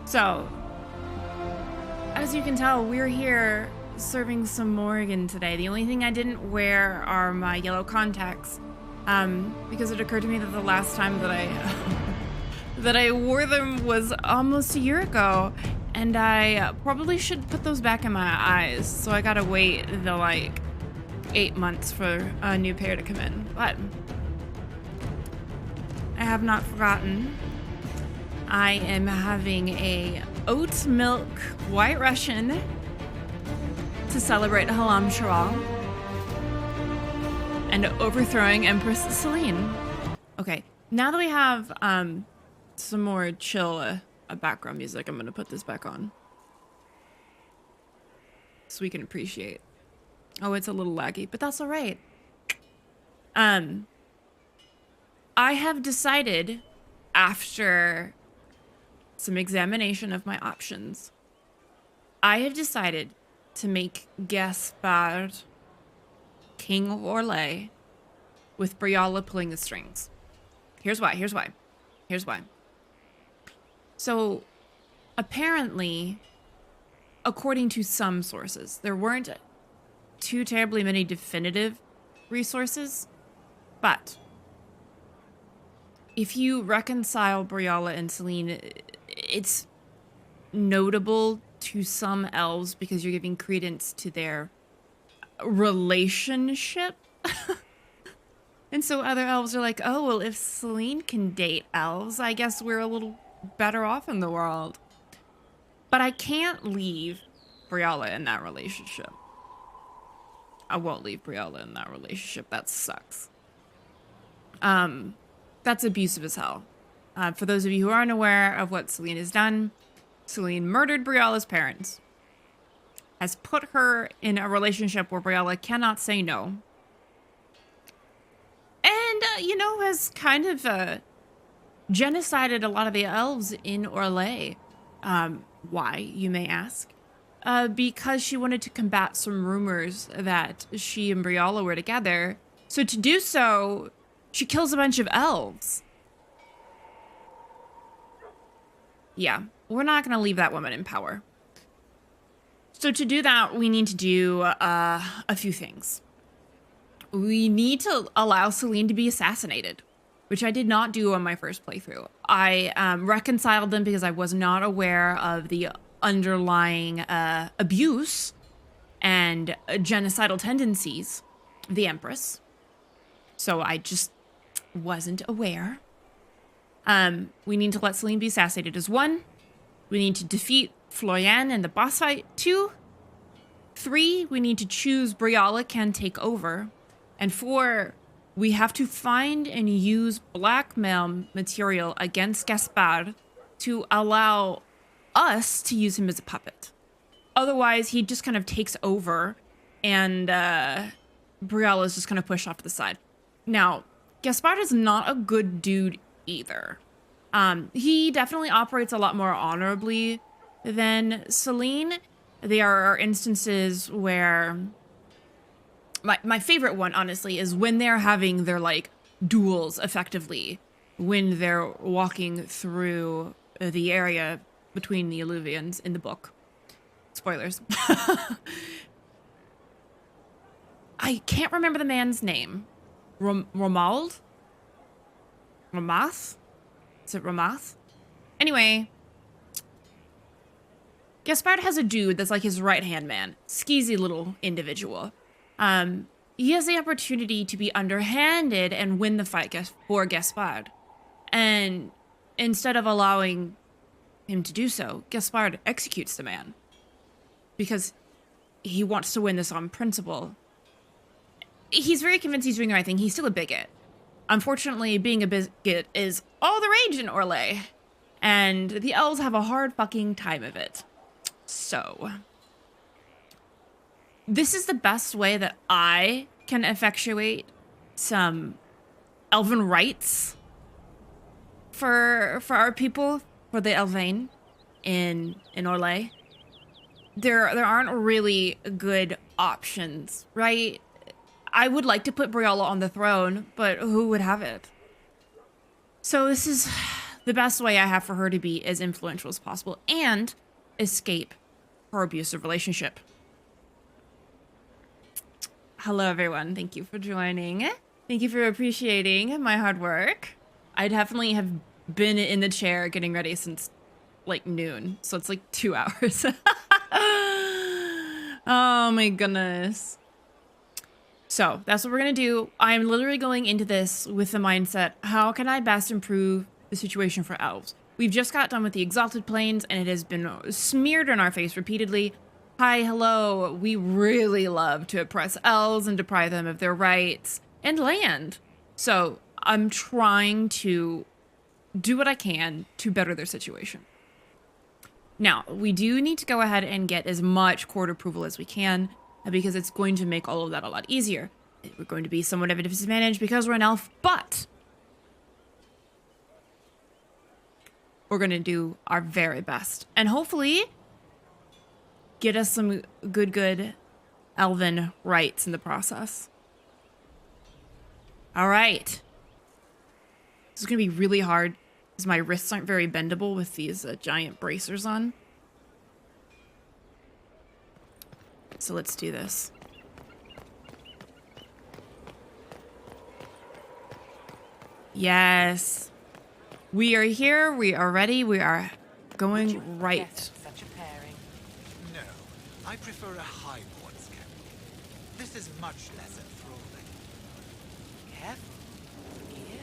So, as you can tell, we're here serving some Morrigan today. The only thing I didn't wear are my yellow contacts, because it occurred to me that the last time that I wore them was almost a year ago, and I probably should put those back in my eyes. So I gotta wait the like 8 months for a new pair to come in. But I have not forgotten. I am having a oat milk white Russian to celebrate Halamshiral and overthrowing Empress 𝒸𝒨. Okay, now that we have some more chill background music, I'm gonna put this back on so we can appreciate. Oh, it's a little laggy, but that's all right. I have decided, after some examination of my options, I have decided to make Gaspard King of Orlais with Briala pulling the strings. Here's why. So, apparently, according to some sources, there weren't too terribly many definitive resources, but if you reconcile Briala and 𝒸𝒨, it's notable to some elves because you're giving credence to their relationship. And so other elves are like, oh, well, if 𝒸𝒨 can date elves, I guess we're a little better off in the world. But I can't leave Briala in that relationship. I won't leave Briala in that relationship. That sucks. That's abusive as hell. For those of you who aren't aware of what 𝒸𝒨 has done, 𝒸𝒨 murdered Briala's parents, has put her in a relationship where Briala cannot say no, and, has kind of genocided a lot of the elves in Orlais. Why, you may ask? Because she wanted to combat some rumors that she and Briala were together. So to do so, she kills a bunch of elves. Yeah, we're not going to leave that woman in power. So to do that, we need to do a few things. We need to allow 𝒸𝒨 to be assassinated, which I did not do on my first playthrough. I reconciled them because I was not aware of the underlying abuse and genocidal tendencies of the Empress. So I just wasn't aware. We need to let 𝒸𝒨 be assassinated as 1. We need to defeat Florian in the boss fight 2. 3, we need to choose Briala can take over. And 4, we have to find and use blackmail material against Gaspard to allow us to use him as a puppet. Otherwise, he just kind of takes over and Briala is just kind of pushed off to the side. Now, Gaspard is not a good dude either. He definitely operates a lot more honorably than 𝒸𝒨. There are instances where my favorite one, honestly, is when they're having their like duels effectively, when they're walking through the area between the Alluvians in the book. Spoilers. I can't remember the man's name. Romuald? Ramath? Is it Ramath? Anyway, Gaspard has a dude that's like his right-hand man. Skeezy little individual. He has the opportunity to be underhanded and win the fight for Gaspard. And instead of allowing him to do so, Gaspard executes the man. Because he wants to win this on principle. He's very convinced he's doing the right thing. He's still a bigot. Unfortunately, being a bigot is all the rage in Orlais. And the elves have a hard fucking time of it. So, this is the best way that I can effectuate some elven rights for our people, for the Elvain in Orlais. There aren't really good options, right? I would like to put Briala on the throne, but who would have it? So this is the best way I have for her to be as influential as possible and escape her abusive relationship. Hello, everyone. Thank you for joining. Thank you for appreciating my hard work. I definitely have been in the chair getting ready since like noon. So it's like 2 hours. Oh my goodness. So that's what we're going to do. I'm literally going into this with the mindset, how can I best improve the situation for elves? We've just got done with the Exalted Plains and it has been smeared in our face repeatedly. Hi, hello. We really love to oppress elves and deprive them of their rights and land. So I'm trying to do what I can to better their situation. Now, we do need to go ahead and get as much court approval as we can because it's going to make all of that a lot easier. We're going to be somewhat of a disadvantage because we're an elf, but we're going to do our very best and hopefully get us some good elven rights in the process. All right. This is going to be really hard because my wrists aren't very bendable with these giant bracers on. So let's do this. Yes. We are here. We are ready. We are going right. Such a pairing? No, I prefer a highborn scamp. This is much less enthralling. Careful. Here.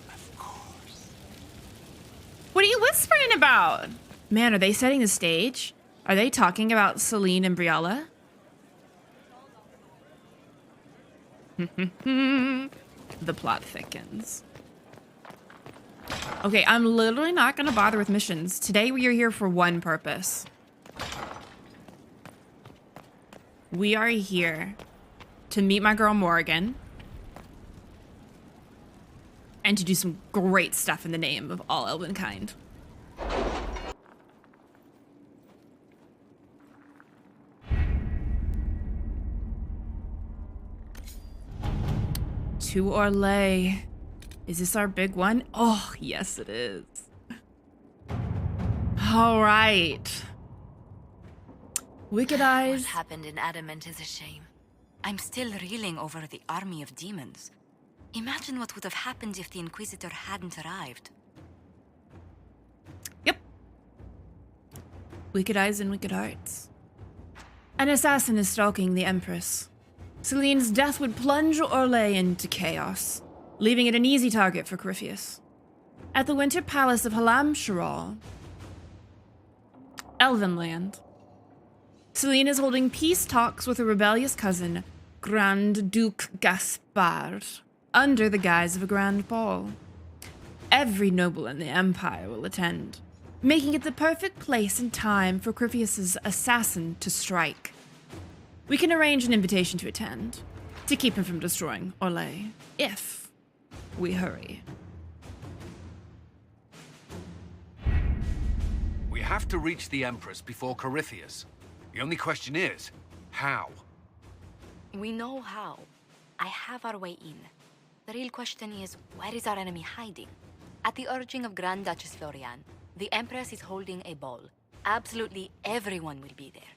Of course. What are you whispering about? Man, are they setting the stage? Are they talking about 𝒸𝒵 and Briala? The plot thickens. Okay, I'm literally not going to bother with missions. Today we are here for one purpose. We are here to meet my girl Morrigan and to do some great stuff in the name of all elven kind. To Orlais. Is this our big one? Oh, yes, it is. All right. Wicked Eyes. What happened in Adamant is a shame. I'm still reeling over the army of demons. Imagine what would have happened if the Inquisitor hadn't arrived. Yep. Wicked Eyes and Wicked Hearts. An assassin is stalking the Empress. 𝒸𝒵's death would plunge Orlais into chaos, leaving it an easy target for 𝒂𝒶. At the Winter Palace of Halamshiral, Elvenland, 𝒸𝒵 is holding peace talks with a rebellious cousin, Grand Duke Gaspard, under the guise of a grand ball. Every noble in the Empire will attend, making it the perfect place and time for 𝒂𝒶's assassin to strike. We can arrange an invitation to attend, to keep him from destroying Orlais, if we hurry. We have to reach the Empress before 𝒂𝒶. The only question is, how? We know how. I have our way in. The real question is, where is our enemy hiding? At the urging of Grand Duchess Florian, the Empress is holding a ball. Absolutely everyone will be there.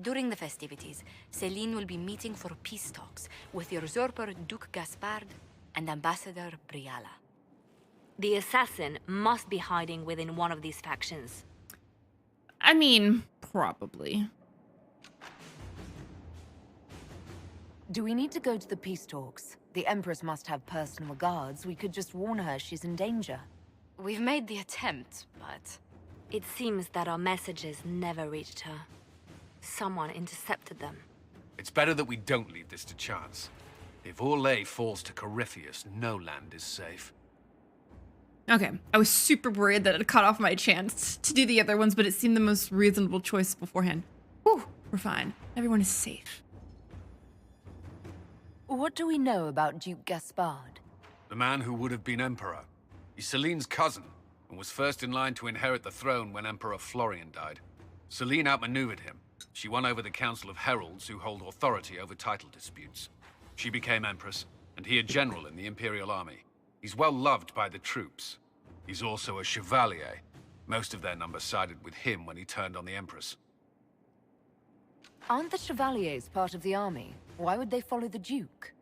During the festivities, 𝒸𝒵 will be meeting for peace talks with the usurper Duke Gaspard and Ambassador Briala. The assassin must be hiding within one of these factions. I mean, probably. Do we need to go to the peace talks? The Empress must have personal guards. We could just warn her she's in danger. We've made the attempt, but It seems that our messages never reached her. Someone intercepted them. It's better that we don't leave this to chance. If Orlais falls to 𝒂𝒶, no land is safe. Okay, I was super worried that it cut off my chance to do the other ones, but it seemed the most reasonable choice beforehand. Whew, we're fine. Everyone is safe. What do we know about Duke Gaspard? The man who would have been Emperor. He's 𝒸𝒵's cousin, and was first in line to inherit the throne when Emperor Florian died. 𝒸𝒵 outmaneuvered him. She won over the Council of Heralds, who hold authority over title disputes. She became Empress, and he a general in the Imperial Army. He's well loved by the troops. He's also a chevalier. Most of their number sided with him when he turned on the Empress. Aren't the Chevaliers part of the army? Why would they follow the Duke?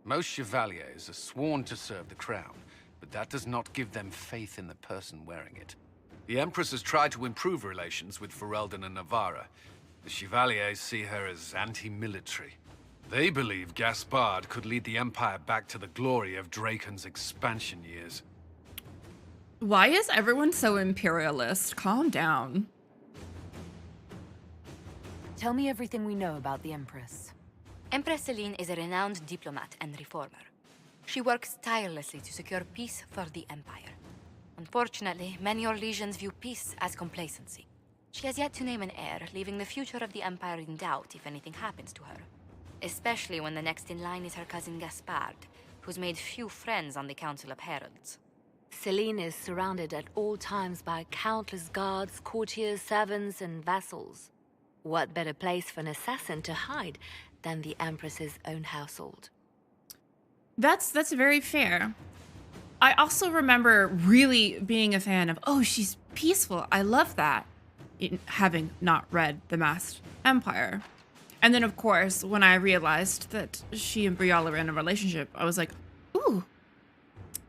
Most chevaliers are sworn to serve the crown, but that does not give them faith in the person wearing it. The Empress has tried to improve relations with Ferelden and Navarra. The Chevaliers see her as anti-military. They believe Gaspard could lead the Empire back to the glory of Draken's expansion years. Why is everyone so imperialist? Calm down. Tell me everything we know about the Empress. Empress Céline is a renowned diplomat and reformer. She works tirelessly to secure peace for the Empire. Unfortunately, many Orlesians view peace as complacency. She has yet to name an heir, leaving the future of the Empire in doubt if anything happens to her. Especially when the next in line is her cousin Gaspard, who's made few friends on the Council of Heralds. Céline is surrounded at all times by countless guards, courtiers, servants, and vassals. What better place for an assassin to hide than the Empress's own household? That's very fair. I also remember really being a fan of, oh, she's peaceful. I love that. Having not read The Masked Empire. And then, of course, when I realized that she and Briala were in a relationship, I was like, ooh.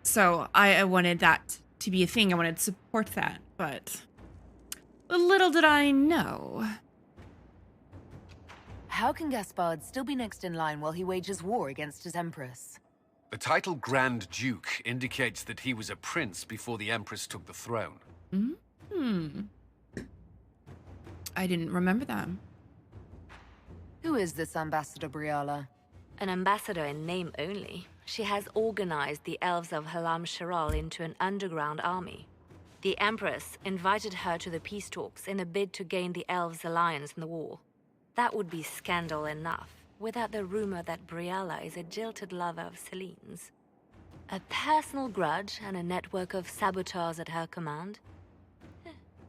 So I wanted that to be a thing. I wanted to support that. But little did I know. How can Gaspard still be next in line while he wages war against his Empress? The title Grand Duke indicates that he was a prince before the Empress took the throne. I didn't remember that. Who is this Ambassador Briala? An ambassador in name only. She has organized the elves of Halamshiral into an underground army. The Empress invited her to the peace talks in a bid to gain the elves' alliance in the war. That would be scandal enough, without the rumor that Briala is a jilted lover of Celine's. A personal grudge and a network of saboteurs at her command.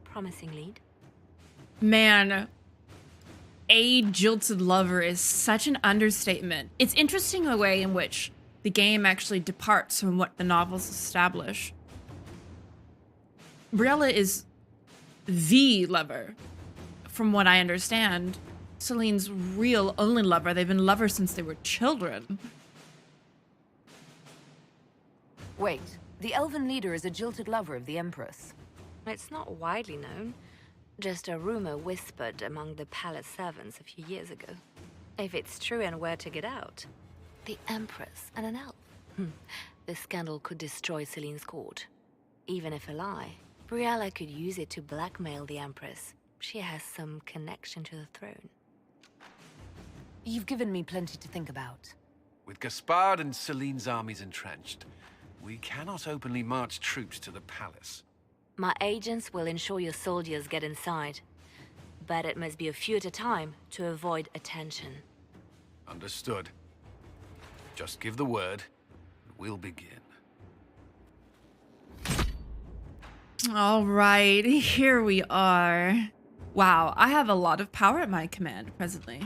Promising lead. Man, a jilted lover is such an understatement. It's interesting the way in which the game actually departs from what the novels establish. Briala is the lover, from what I understand. Celine's real only lover. They've been lovers since they were children. Wait, the elven leader is a jilted lover of the Empress. It's not widely known. Just a rumor whispered among the palace servants a few years ago. If it's true and were to get out, the Empress and an elf. The scandal could destroy Celine's court. Even if a lie, Briala could use it to blackmail the Empress. She has some connection to the throne. You've given me plenty to think about. With Gaspard and Celine's armies entrenched, we cannot openly march troops to the palace. My agents will ensure your soldiers get inside. But it must be a few at a time to avoid attention. Understood. Just give the word, and we'll begin. All right, here we are. Wow, I have a lot of power at my command presently.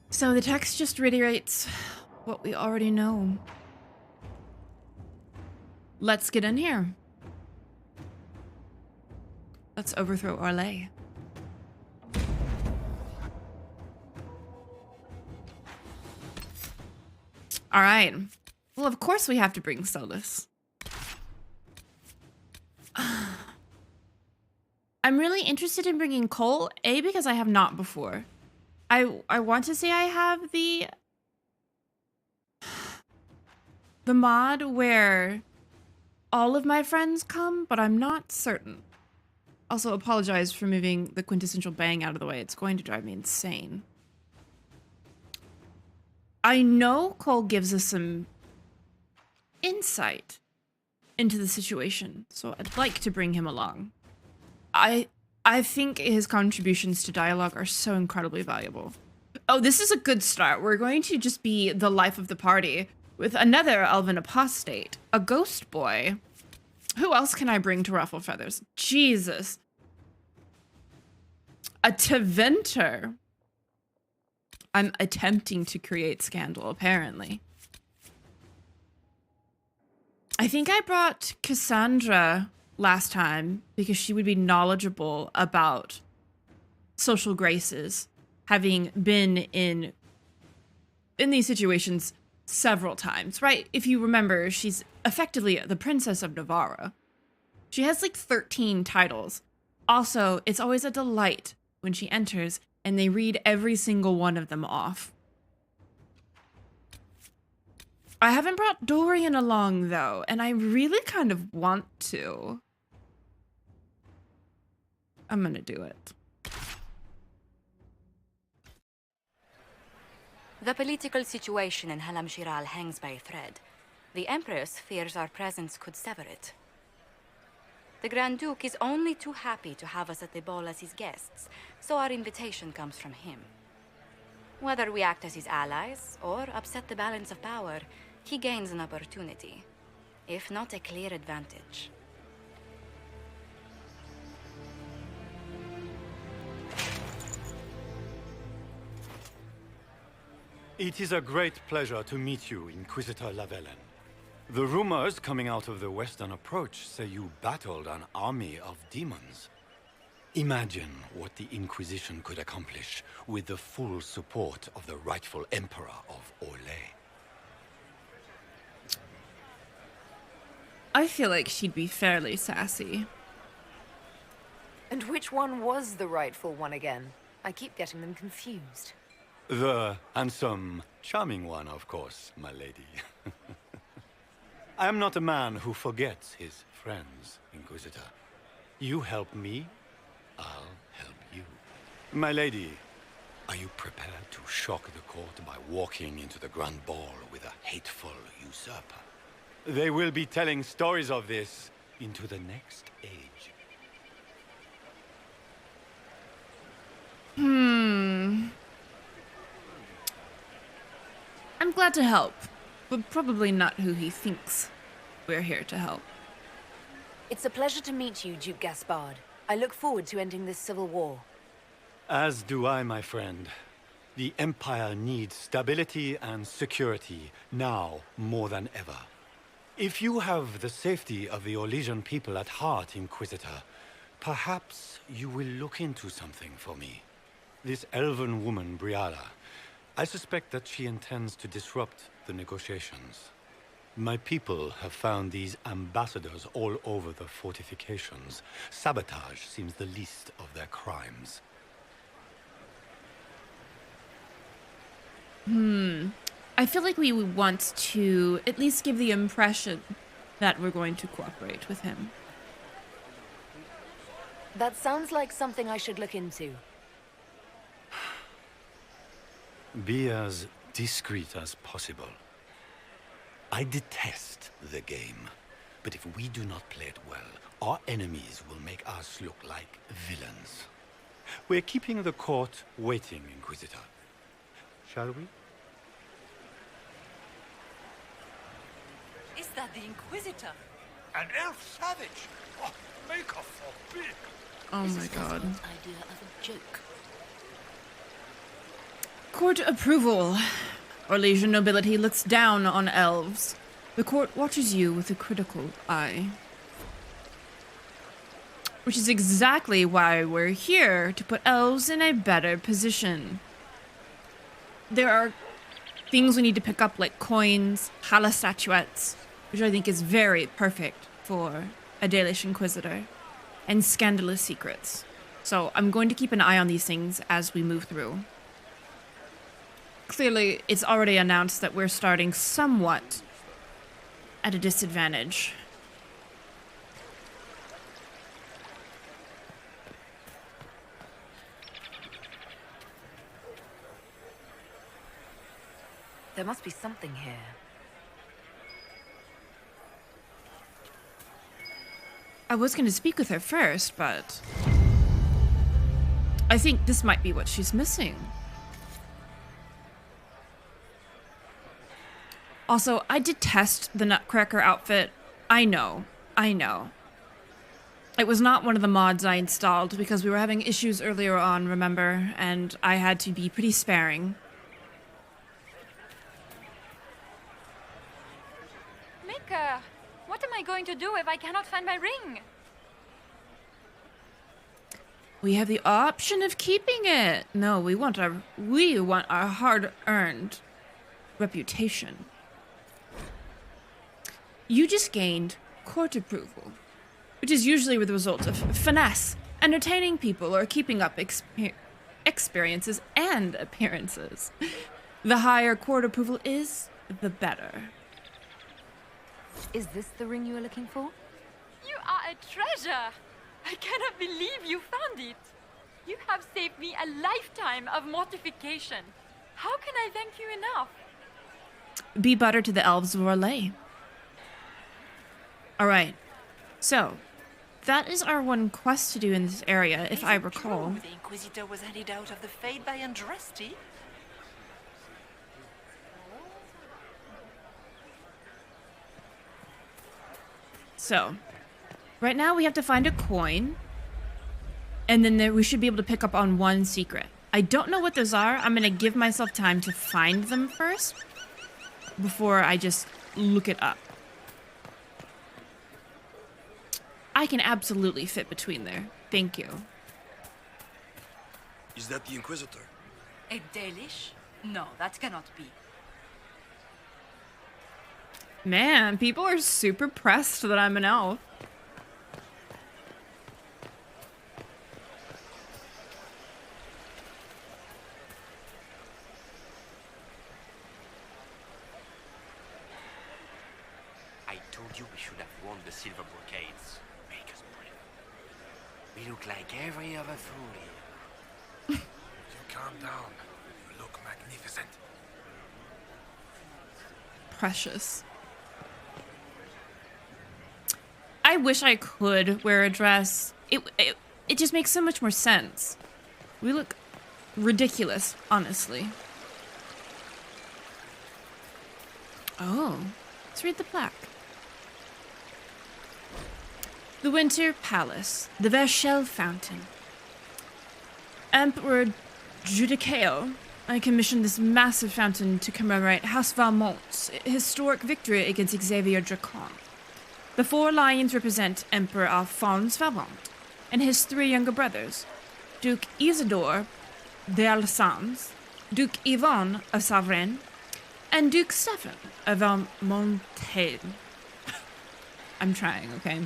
So the text just reiterates what we already know. Let's get in here. Let's overthrow Orlais. All right. Well, of course we have to bring Solus. I'm really interested in bringing Cole, A, because I have not before. I want to say I have the mod where all of my friends come, but I'm not certain. Also, apologize for moving the quintessential bang out of the way. It's going to drive me insane. I know Cole gives us some insight into the situation, so I'd like to bring him along. I think his contributions to dialogue are so incredibly valuable. Oh, this is a good start. We're going to just be the life of the party with another elven apostate, a ghost boy. Who else can I bring to ruffle feathers? Jesus. A Teventer. I'm attempting to create scandal, apparently. I think I brought Cassandra last time because she would be knowledgeable about social graces, having been in these situations several times, right? If you remember, she's effectively the Princess of Navarra. She has like 13 titles. Also, it's always a delight when she enters and they read every single one of them off. I haven't brought Dorian along, though, and I really kind of want to. I'm gonna do it. The political situation in Halamshiral hangs by a thread. The Empress fears our presence could sever it. The Grand Duke is only too happy to have us at the ball as his guests, so our invitation comes from him. Whether we act as his allies or upset the balance of power, he gains an opportunity, if not a clear advantage. It is a great pleasure to meet you, Inquisitor Lavellan. The rumors coming out of the Western Approach say you battled an army of demons. Imagine what the Inquisition could accomplish with the full support of the rightful Emperor of Orlais. I feel like she'd be fairly sassy. And which one was the rightful one again? I keep getting them confused. The handsome, charming one, of course, my lady. I am not a man who forgets his friends, Inquisitor. You help me, I'll help you. My lady, are you prepared to shock the court by walking into the Grand Ball with a hateful usurper? They will be telling stories of this into the next age. I'm glad to help, but probably not who he thinks we're here to help. It's a pleasure to meet you, 𝒸𝒾𝒶. I look forward to ending this civil war. As do I, my friend. The Empire needs stability and security, now more than ever. If you have the safety of the Orlesian people at heart, Inquisitor, perhaps you will look into something for me. This elven woman, Briala, I suspect that she intends to disrupt the negotiations. My people have found these ambassadors all over the fortifications. Sabotage seems the least of their crimes. I feel like we want to at least give the impression that we're going to cooperate with him. That sounds like something I should look into. Be as discreet as possible. I detest the game, but if we do not play it well, our enemies will make us look like villains. We're keeping the court waiting, Inquisitor. Shall we? Is that the Inquisitor? An elf savage! Oh, make her forbid! Oh my god. Idea of a joke. Court approval. Orlesian nobility looks down on elves. The court watches you with a critical eye. Which is exactly why we're here, to put elves in a better position. There are things we need to pick up, like coins, Hala statuettes, which I think is very perfect for a Dalish Inquisitor, and scandalous secrets. So I'm going to keep an eye on these things as we move through. Clearly, it's already announced that we're starting somewhat at a disadvantage. There must be something here. I was going to speak with her first, but I think this might be what she's missing. Also, I detest the Nutcracker outfit. I know. It was not one of the mods I installed because we were having issues earlier on, remember? And I had to be pretty sparing. Mika, what do if I cannot find my ring? We have the option of keeping it. No, we want our hard-earned reputation. You just gained court approval, which is usually the result of finesse, entertaining people, or keeping up experiences and appearances. The higher court approval is, the better. Is this the ring you were looking for? You are a treasure! I cannot believe you found it! You have saved me a lifetime of mortification. How can I thank you enough? Be butter to the elves of Orlais. Alright, so that is our one quest to do in this area, if I recall. The Inquisitor was handed out of the fate by Andraste? So, right now we have to find a coin, and then we should be able to pick up on one secret. I don't know what those are. I'm going to give myself time to find them first, before I just look it up. I can absolutely fit between there. Thank you. Is that the Inquisitor? A Dalish? No, that cannot be. Man, people are super pressed that I'm an elf. I told you we should have worn the silver brocades. Make us brave. We look like every other fool here. You calm down. You look magnificent. Precious. I wish I could wear a dress. It just makes so much more sense. We look ridiculous, honestly. Oh, let's read the plaque. The Winter Palace, the Vershel Fountain. Emperor 𝒸𝒾𝒶, I commissioned this massive fountain to commemorate House Valmont's historic victory against 𝒂𝒹𝒾𝒃. The 4 lions represent Emperor Alphonse Valmont and his 3 younger brothers, Duke Isidore d'Alsace, Duke Yvon of Savarin, and Duke Stephen of Valmontaine. I'm trying, okay?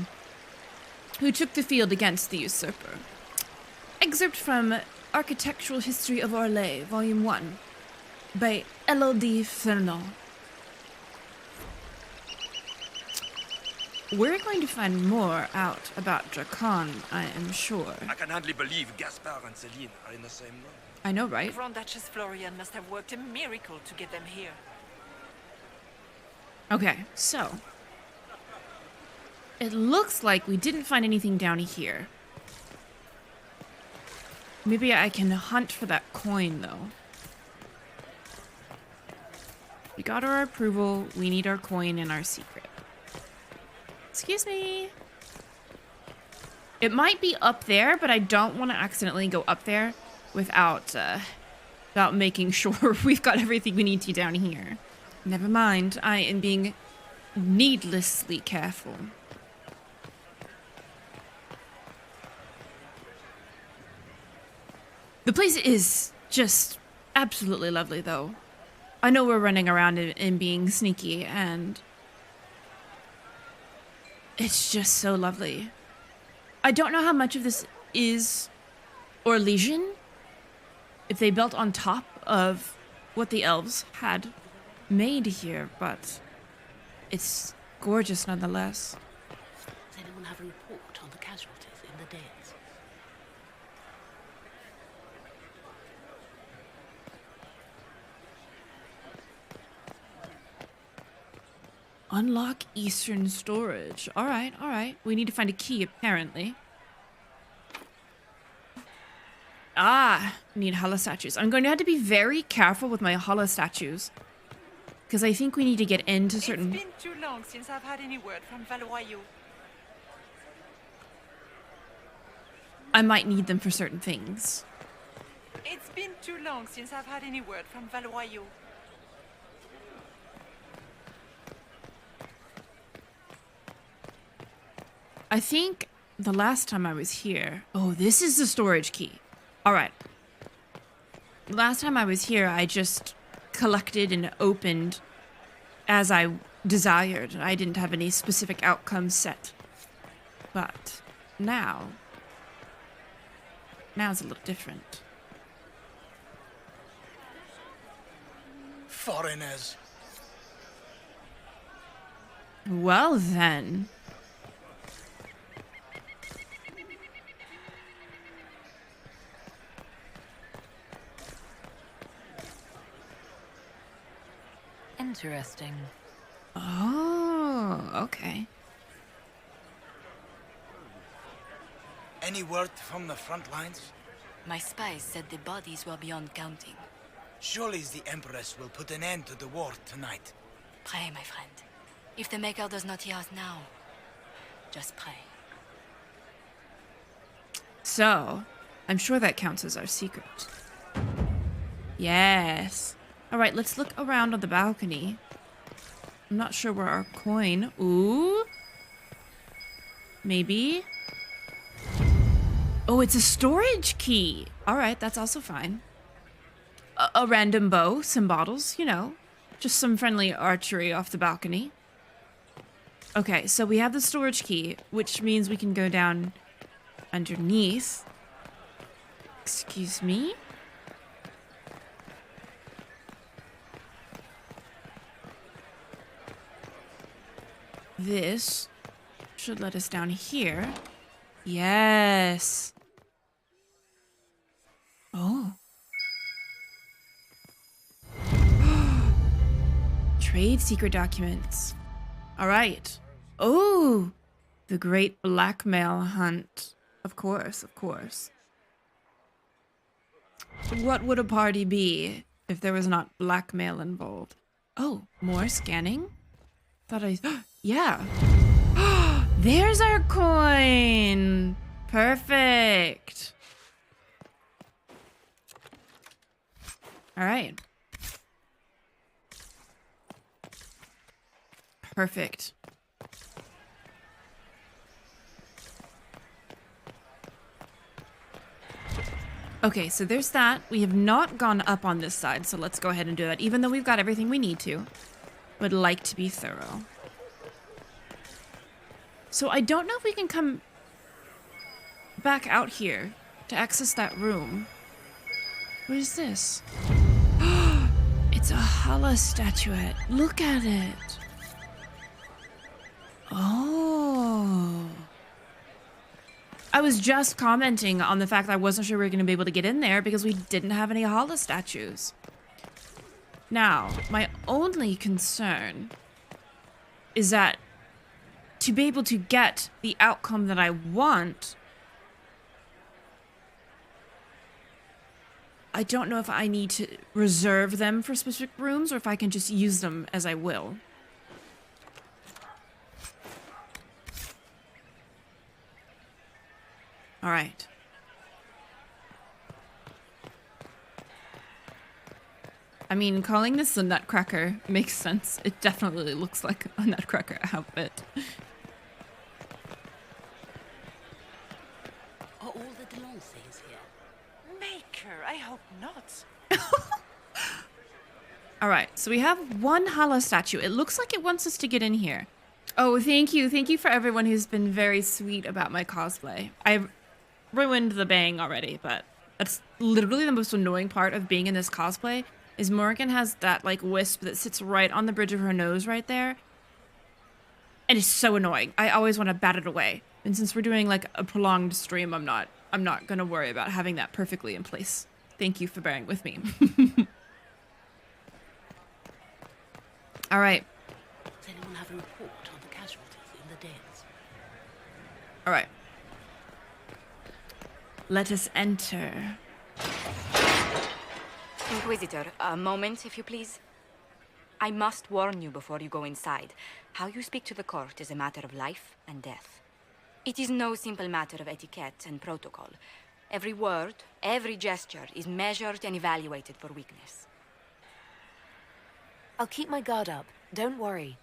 Who took the field against the usurper. Excerpt from Architectural History of Orlais, Volume 1, by 𝒂𝒹𝒾𝒃. We're going to find more out about Dracan, I am sure. I can hardly believe Gaspard and Celine are in the same room. I know, right? Grand Duchess Florian must have worked a miracle to get them here. Okay, so it looks like we didn't find anything down here. Maybe I can hunt for that coin, though. We got our approval. We need our coin and our secret. Excuse me. It might be up there, but I don't want to accidentally go up there without making sure we've got everything we need to down here. Never mind. I am being needlessly careful. The place is just absolutely lovely, though. I know we're running around and being sneaky, and it's just so lovely. I don't know how much of this is Orlesian, if they built on top of what the elves had made here, but it's gorgeous nonetheless. Does anyone have a report on the casualties in the days? Unlock Eastern storage. All right, all right. We need to find a key, apparently. Ah, need hollow statues. I'm going to have to be very careful with my hollow statues, because I think we need to get into certain... It's been too long since I've had any word from Valois. I might need them for certain things. It's been too long since I've had any word from Valois. I think the last time I was here... Oh, this is the storage key. All right. Last time I was here, I just collected and opened as I desired. I didn't have any specific outcomes set. But now... Now's a little different. Foreigners. Well then... Interesting. Oh, okay. Any word from the front lines? My spies said the bodies were beyond counting. Surely the Empress will put an end to the war tonight. Pray, my friend. If the Maker does not hear us now, just pray. So, I'm sure that counts as our secret. Yes. All right, let's look around on the balcony. I'm not sure where our coin... Ooh. Maybe. Oh, it's a storage key. All right, that's also fine. A random bow, some bottles, you know. Just some friendly archery off the balcony. Okay, so we have the storage key, which means we can go down underneath. Excuse me? This should let us down here. Yes. Oh. Trade secret documents. All right. Oh, the great blackmail hunt. Of course, of course. What would a party be if there was not blackmail involved? Oh, more scanning? Thought I... Yeah. There's our coin. Perfect. All right. Perfect. Okay, so there's that. We have not gone up on this side, so let's go ahead and do that. Even though we've got everything we need to. Would like to be thorough. So I don't know if we can come back out here to access that room. What is this? It's a Hala statuette. Look at it. Oh. I was just commenting on the fact that I wasn't sure we were going to be able to get in there because we didn't have any Hala statues. Now, my only concern is that to be able to get the outcome that I want, I don't know if I need to reserve them for specific rooms or if I can just use them as I will. All right. I mean, calling this a nutcracker makes sense. It definitely looks like a nutcracker outfit. Are all the Delancey's here? Maker, I hope not. All right, so we have one Hala statue. It looks like it wants us to get in here. Oh, thank you. Thank you for everyone who's been very sweet about my cosplay. I've ruined the bang already, but that's literally the most annoying part of being in this cosplay is Morrigan has that like wisp that sits right on the bridge of her nose right there. And it's so annoying. I always want to bat it away. And since we're doing like a prolonged stream, I'm not gonna worry about having that perfectly in place. Thank you for bearing with me. All right. Does anyone have a report on the casualties in the dens? All right. Let us enter. Inquisitor, a moment, if you please. I must warn you before you go inside. How you speak to the court is a matter of life and death. It is no simple matter of etiquette and protocol. Every word, every gesture is measured and evaluated for weakness. I'll keep my guard up. Don't worry.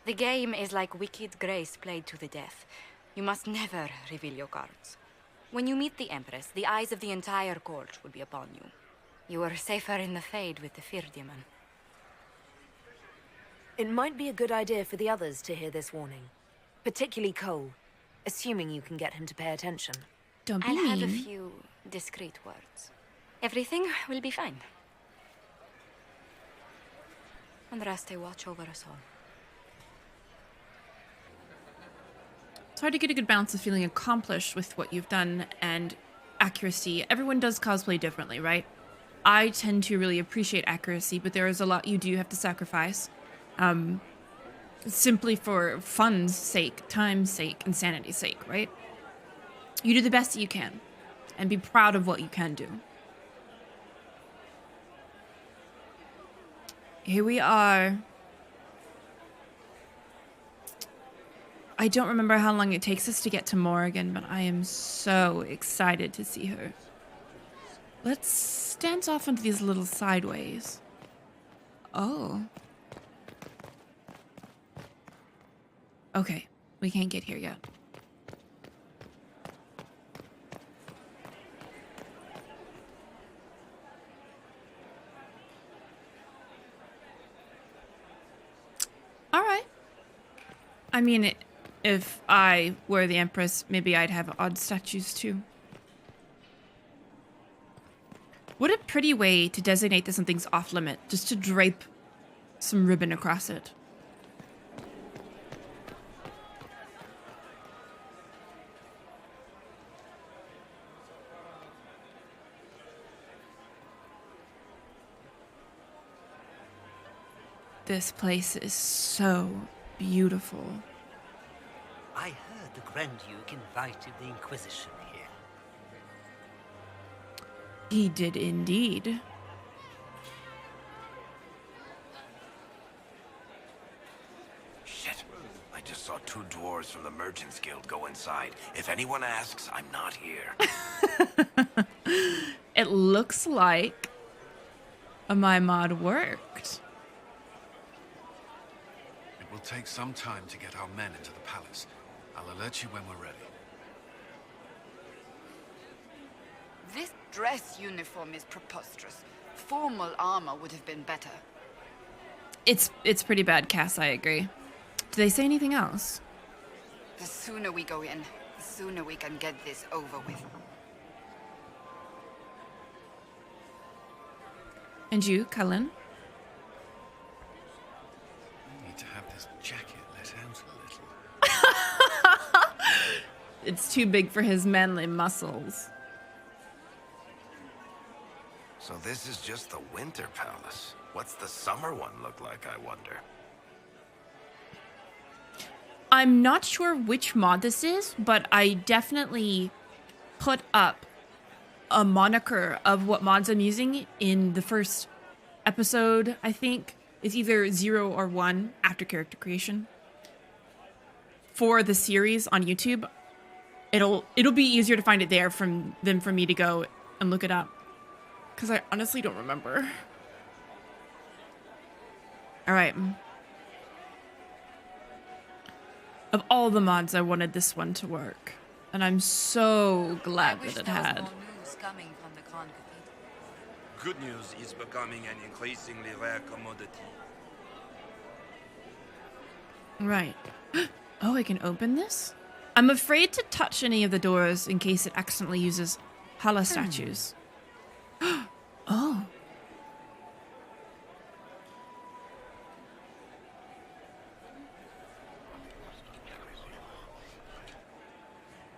The game is like Wicked Grace played to the death. You must never reveal your cards. When you meet the Empress, the eyes of the entire court will be upon you. You are safer in the Fade with the Fear Demon. It might be a good idea for the others to hear this warning. Particularly Cole, assuming you can get him to pay attention. Don't be I'll have a mean. few discreet words. Everything will be fine. And Raste watch over us all. It's hard to get a good balance of feeling accomplished with what you've done and accuracy. Everyone does cosplay differently, right? I tend to really appreciate accuracy, but there is a lot you do have to sacrifice. Simply for fun's sake, time's sake, and sanity's sake, right? You do the best that you can, and be proud of what you can do. Here we are. I don't remember how long it takes us to get to Morrigan, but I am so excited to see her. Let's dance off into these little sideways. Oh. Okay, we can't get here yet. All right. I mean, if I were the Empress, maybe I'd have odd statues too. What a pretty way to designate that something's off limit, just to drape some ribbon across it. This place is so beautiful. I heard the Grand Duke invited the Inquisition here. He did indeed. Shit. I just saw 2 dwarves from the Merchants Guild go inside. If anyone asks, I'm not here. It looks like my mod worked. It will take some time to get our men into the palace. I'll alert you when we're ready. This dress uniform is preposterous. Formal armor would have been better. It's pretty bad, Cass, I agree. Do they say anything else? The sooner we go in, the sooner we can get this over with. And you, Cullen? Need to have this jacket let out a little. It's too big for his manly muscles. So this is just the Winter Palace. What's the summer one look like, I wonder? I'm not sure which mod this is, but I definitely put up a moniker of what mods I'm using in the first episode, I think. It's either 0 or 1 after character creation. For the series on YouTube, it'll be easier to find it there than for me to go and look it up. Because I honestly don't remember. All right. Of all the mods, I wanted this one to work. And I'm so glad that it had. Coming from the Grand Cathedral. Good news is becoming an increasingly rare commodity. Right. Oh, I can open this? I'm afraid to touch any of the doors in case it accidentally uses Hala statues. Oh.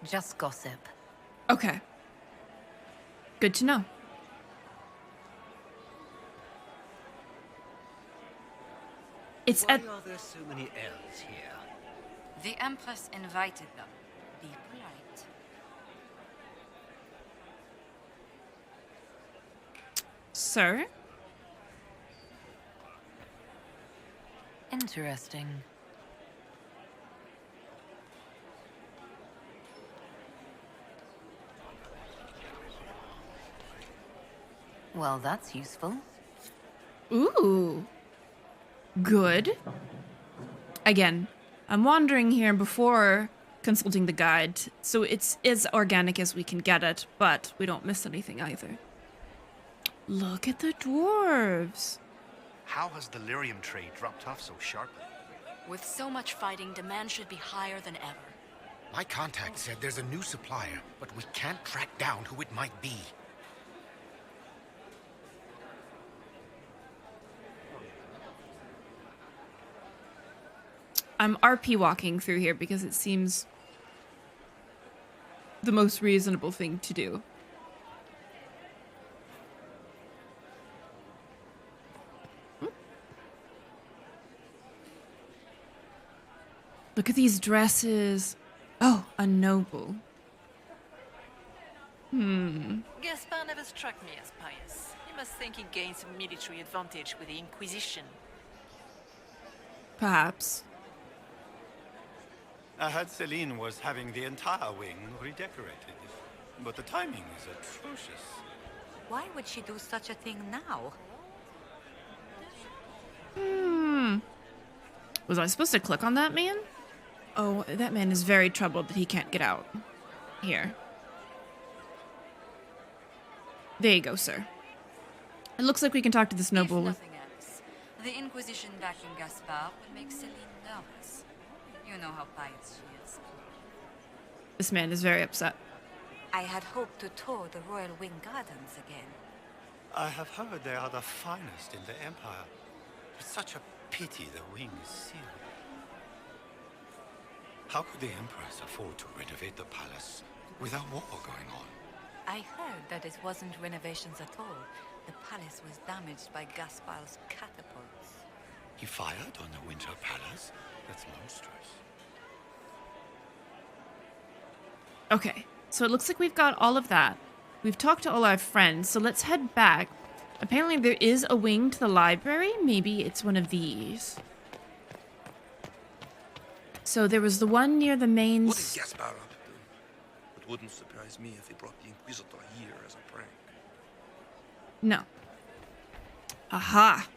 Just gossip. Okay. Good to know. It's Why at... are there so many elves here? The Empress invited them. Be polite. Sir? Interesting. Well, that's useful. Ooh. Good. Again, I'm wandering here before consulting the guide, so it's as organic as we can get it, but we don't miss anything either. Look at the dwarves. How has the lyrium trade dropped off so sharply? With so much fighting, demand should be higher than ever. My contact said there's a new supplier, but we can't track down who it might be. I'm RP walking through here because it seems the most reasonable thing to do. Look at these dresses. Oh, a noble. Gaspar never struck me as pious. He must think he gained some military advantage with the Inquisition. Perhaps. I heard Celine was having the entire wing redecorated, but the timing is atrocious. Why would she do such a thing now? Was I supposed to click on that man? Oh, that man is very troubled that he can't get out. Here. There you go, sir. It looks like we can talk to this noble. If nothing else, the Inquisition backing Gaspar will make Celine nervous. You know how pious she is. This man is very upset. I had hoped to tour the Royal Wing Gardens again. I have heard they are the finest in the Empire. It's such a pity the wing is sealed. How could the Empress afford to renovate the palace without war going on? I heard that it wasn't renovations at all. The palace was damaged by Gaspar's catapults. He fired on the Winter Palace? That's monstrous. Okay, so it looks like we've got all of that. We've talked to all our friends, so let's head back. Apparently there is a wing to the library. Maybe it's one of these. So there was the one near the main... What is Gaspar up to? It wouldn't surprise me if he brought the Inquisitor here as a prank. No. Aha.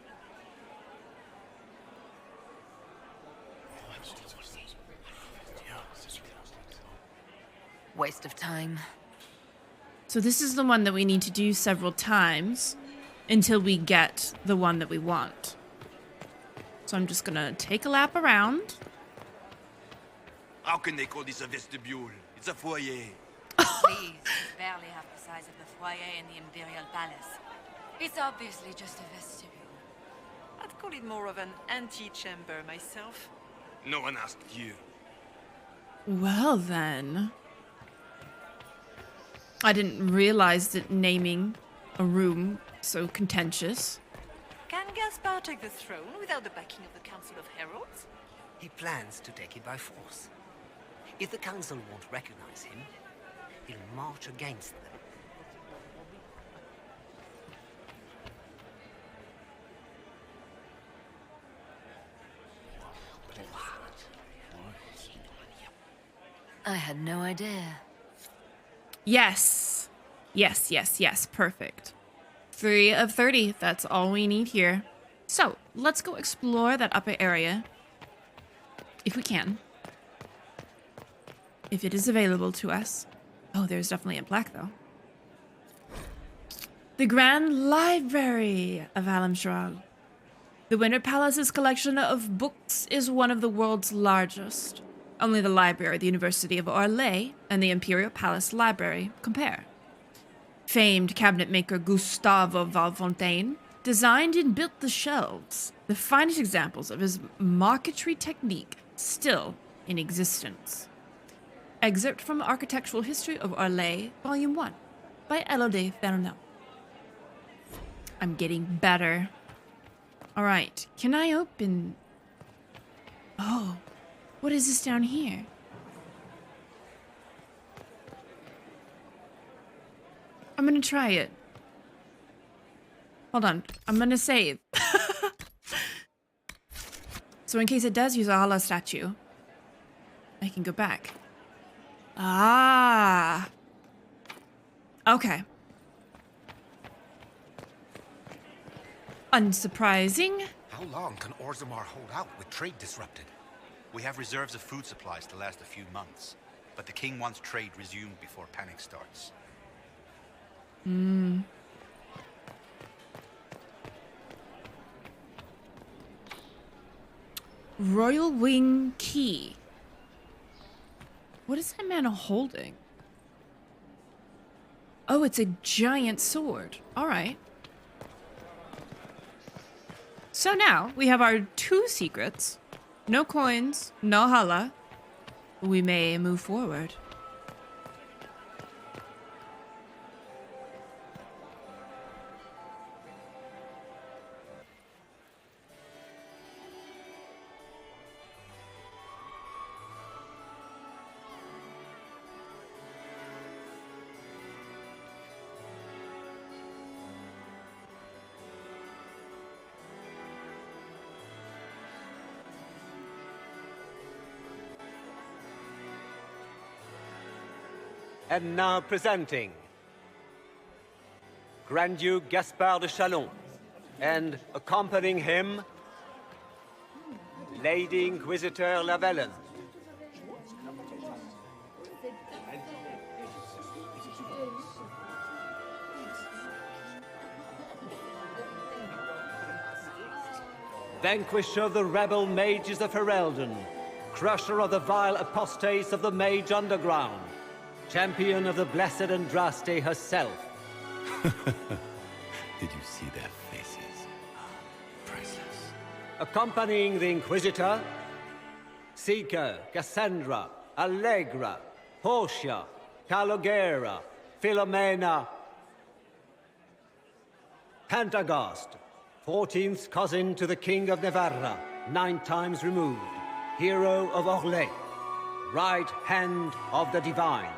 Waste of time. So this is the one that we need to do several times until we get the one that we want. So I'm just gonna take a lap around. How can they call this a vestibule? It's a foyer. Please, it's barely half the size of the foyer in the Imperial Palace. It's obviously just a vestibule. I'd call it more of an antechamber myself. No one asked you. Well then. I didn't realize that naming a room so contentious. Can Gaspar take the throne without the backing of the Council of Heralds? He plans to take it by force. If the Council won't recognize him, he'll march against them. I had no idea. Yes. Yes, yes, yes. Perfect. 3 of 30. That's all we need here. So, let's go explore that upper area. If we can. If it is available to us. Oh, there's definitely a plaque, though. The Grand Library of Halamshiral. The Winter Palace's collection of books is one of the world's largest. Only the library, the University of Orlais, and the Imperial Palace Library compare. Famed cabinet maker Gustavo Valfontaine designed and built the shelves, the finest examples of his marquetry technique still in existence. Excerpt from Architectural History of Orlais, Volume 1, by 𝒂𝒹𝒾𝒶. I'm getting better. All right, can I open... Oh, what is this down here? I'm gonna try it. Hold on, I'm gonna save. So in case it does use a Hala statue, I can go back. Ah. Okay. Unsurprising. How long can Orzammar hold out with trade disrupted? We have reserves of food supplies to last a few months, but the king wants trade resumed before panic starts. Royal Wing Key. What is that man holding? Oh, it's a giant sword. All right. So now we have our 2 secrets. No coins, no hala. We may move forward. And now presenting Grand Duke Gaspard de Chalon, and accompanying him, Lady Inquisitor Lavellan. Vanquisher of the rebel mages of Ferelden, crusher of the vile apostates of the Mage Underground, champion of the blessed Andraste herself. Did you see their faces? Priceless. Accompanying the Inquisitor, Seeker, Cassandra, Allegra, Portia, Calogera, Philomena, Pantagast, 14th cousin to the King of Navarra, 9 times removed, hero of Orlais, right hand of the Divine.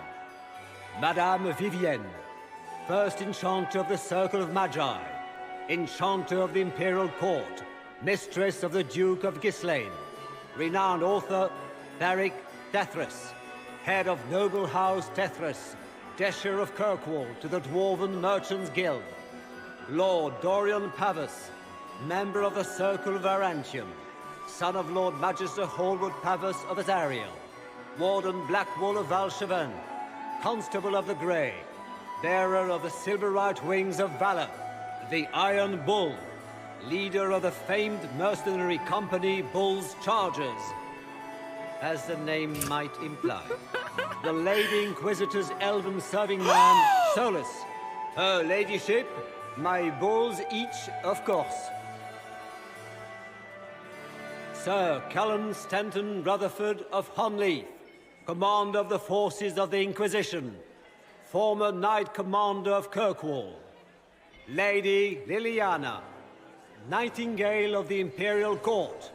Madame Vivienne, first enchanter of the Circle of Magi, enchanter of the Imperial Court, mistress of the Duke of Ghislaine, renowned author 𝒂𝒾𝒶, head of noble house 𝒂𝒶, Desher of Kirkwall to the Dwarven Merchants Guild, Lord Dorian Pavus, member of the Circle of Arantium, son of Lord Magister Hallward Pavus of Azariel, Warden Blackwall of Valchevin, Constable of the Grey, bearer of the silver-right wings of valor, the Iron Bull, leader of the famed mercenary company Bull's Chargers, as the name might imply. The Lady Inquisitor's elven serving man, Solus. Her ladyship, my bulls each, of course. Sir Cullen Stanton Rutherford of Honleith, commander of the forces of the Inquisition, former Knight Commander of Kirkwall. Lady Liliana, Nightingale of the Imperial Court,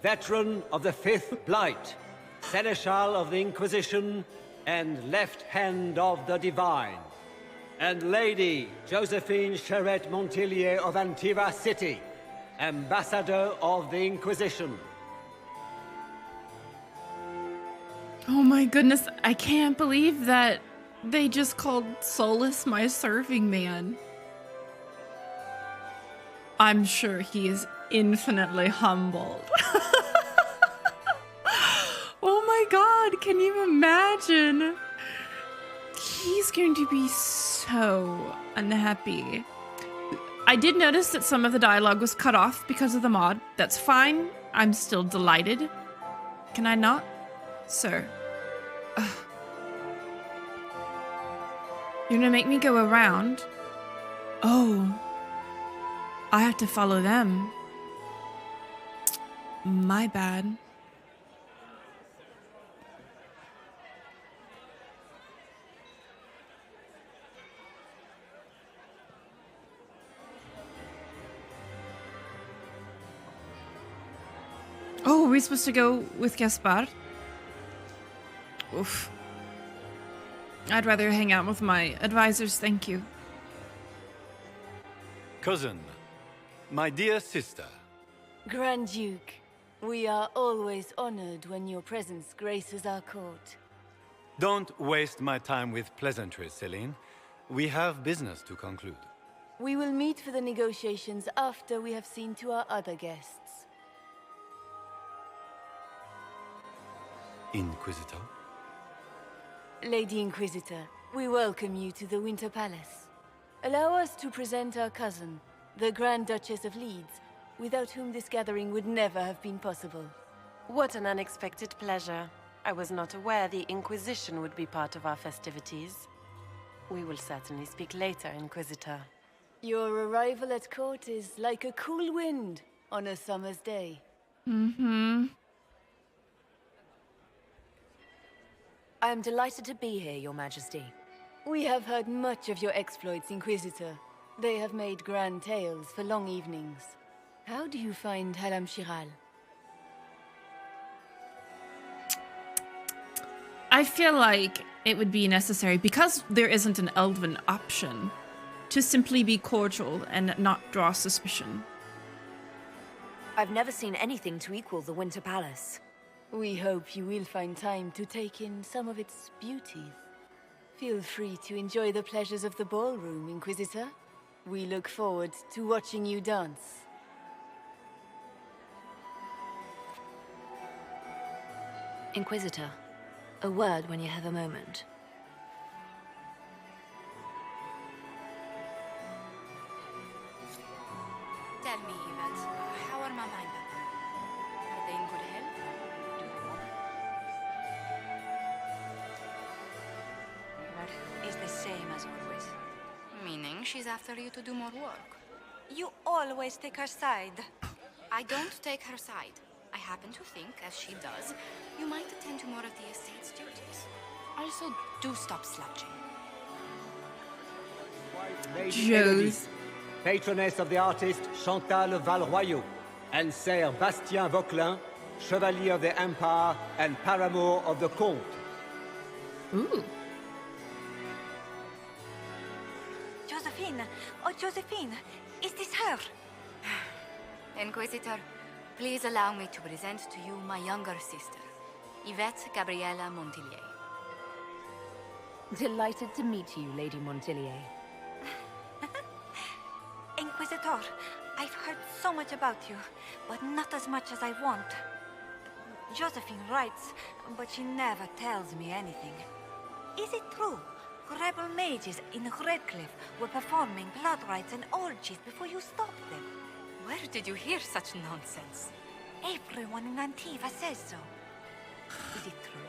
veteran of the 5th Blight, Seneschal of the Inquisition, and left hand of the Divine. And Lady Josephine Charette Montillier of Antiva City, Ambassador of the Inquisition. Oh my goodness, I can't believe that they just called Solus my serving man. I'm sure he is infinitely humbled. Oh my god, can you imagine? He's going to be so unhappy. I did notice that some of the dialogue was cut off because of the mod. That's fine. I'm still delighted. Can I not? Sir. Ugh. You're gonna make me go around? Oh. I have to follow them. My bad. Oh, are we supposed to go with Gaspard? Oof. I'd rather hang out with my advisors, thank you. Cousin, my dear sister. Grand Duke, we are always honored when your presence graces our court. Don't waste my time with pleasantries, Celine. We have business to conclude. We will meet for the negotiations after we have seen to our other guests. Inquisitor. Lady Inquisitor, we welcome you to the Winter Palace. Allow us to present our cousin, the Grand Duchess of Leeds, without whom this gathering would never have been possible. What an unexpected pleasure. I was not aware the Inquisition would be part of our festivities. We will certainly speak later, Inquisitor. Your arrival at court is like a cool wind on a summer's day. Mm-hmm. I am delighted to be here, Your Majesty. We have heard much of your exploits, Inquisitor. They have made grand tales for long evenings. How do you find Halamshiral? I feel like it would be necessary, because there isn't an elven option, to simply be cordial and not draw suspicion. I've never seen anything to equal the Winter Palace. We hope you will find time to take in some of its beauties. Feel free to enjoy the pleasures of the ballroom, Inquisitor. We look forward to watching you dance. Inquisitor, a word when you have a moment. Tell me, Yvette, how are Mama and Papa? Are they in good health? Do you know? Yvette is the same as always. Meaning she's after you to do more work. You always take her side. I don't take her side. I happen to think, as she does, you might attend to more of the estate's duties. Also, do stop slouching. Joes. Patroness of the artist Chantal Valroyaux, and Sir Bastien Vauquelin, Chevalier of the Empire and paramour of the Comte. Ooh. Josephine! Oh, Josephine! Is this her? Inquisitor, please allow me to present to you my younger sister, Yvette Gabriella Montillier. Delighted to meet you, Lady Montillier. Inquisitor, I've heard so much about you, but not as much as I want. Josephine writes, but she never tells me anything. Is it true? Rebel mages in Redcliffe were performing blood rites and orgies before you stopped them. Where did you hear such nonsense? Everyone in Antiva says so. Is it true?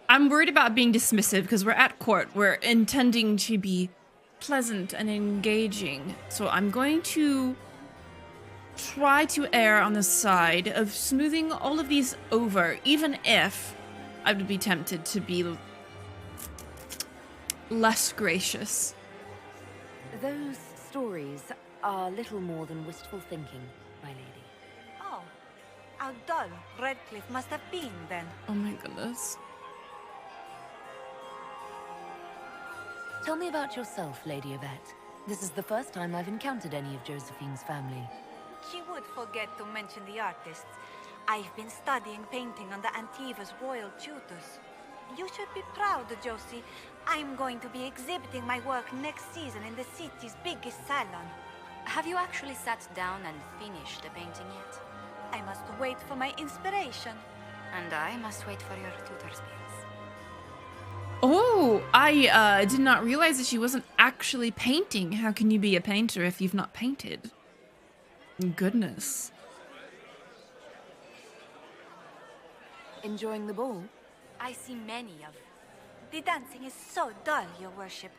I'm worried about being dismissive because we're at court. We're intending to be pleasant and engaging. So I'm going to try to err on the side of smoothing all of these over, even if I would be tempted to be less gracious. Those stories are little more than wistful thinking, my lady. Oh, how dull Redcliffe must have been then. Oh my goodness. Tell me about yourself, Lady Yvette. This is the first time I've encountered any of Josephine's family. She would forget to mention the artists. I've been studying painting under Antiva's royal tutors. You should be proud, Josie. I'm going to be exhibiting my work next season in the city's biggest salon. Have you actually sat down and finished the painting yet? I must wait for my inspiration. And I must wait for your tutor's bills. Oh, I did not realize that she wasn't actually painting. How can you be a painter if you've not painted? Goodness. Enjoying the ball? I see many of. The dancing is so dull, Your Worship,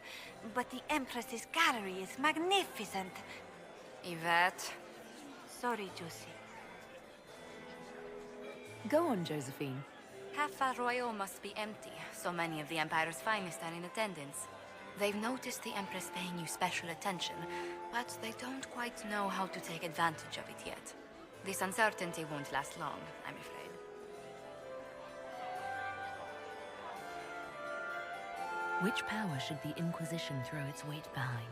but the Empress's gallery is magnificent. Yvette. Sorry, Josie. Go on, Josephine. Half Arroyo must be empty. So many of the Empire's finest are in attendance. They've noticed the Empress paying you special attention, but they don't quite know how to take advantage of it yet. This uncertainty won't last long, I'm afraid. Which power should the Inquisition throw its weight behind?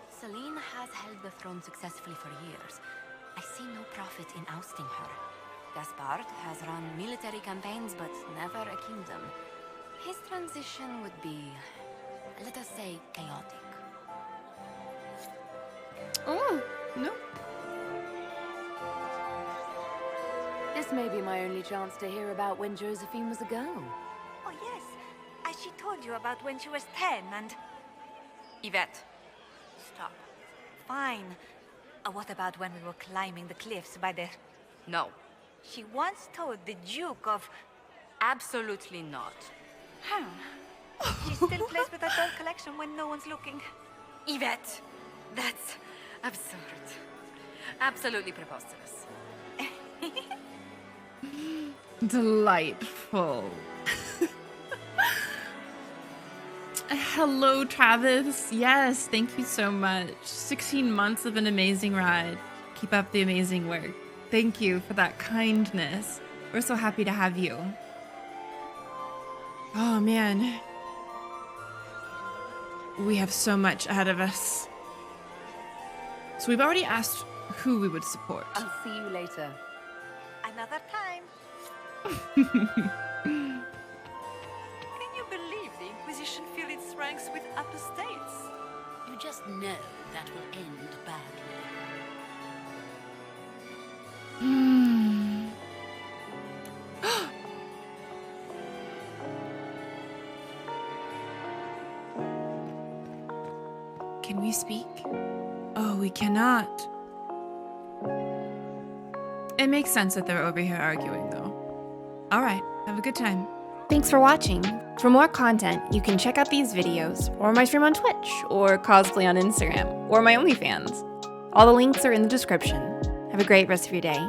Celine has held the throne successfully for years. I see no profit in ousting her. Gaspard has run military campaigns, but never a kingdom. His transition would be, let us say, chaotic. Oh, no. This may be my only chance to hear about when Josephine was a girl. Oh, yes. As she told you about when she was 10 and... Yvette, stop. Fine. What about when we were climbing the cliffs by the... No. She once told the Duke of... Absolutely not. She still plays with her doll collection when no one's looking. Yvette, that's absurd. Absolutely preposterous. Delightful. Hello, Travis. Yes, thank you so much. 16 months of an amazing ride. Keep up the amazing work. Thank you for that kindness. We're so happy to have you. Oh, man. We have so much ahead of us. So we've already asked who we would support. I'll see you later. Another time. Can you believe the Inquisition filled its ranks with apostates? You just know that will end badly. Can we speak? Oh, we cannot. It makes sense that they're over here arguing, though. All right, have a good time. Thanks for watching. For more content, you can check out these videos, or my stream on Twitch, or cosplay on Instagram, or my OnlyFans. All the links are in the description. Have a great rest of your day.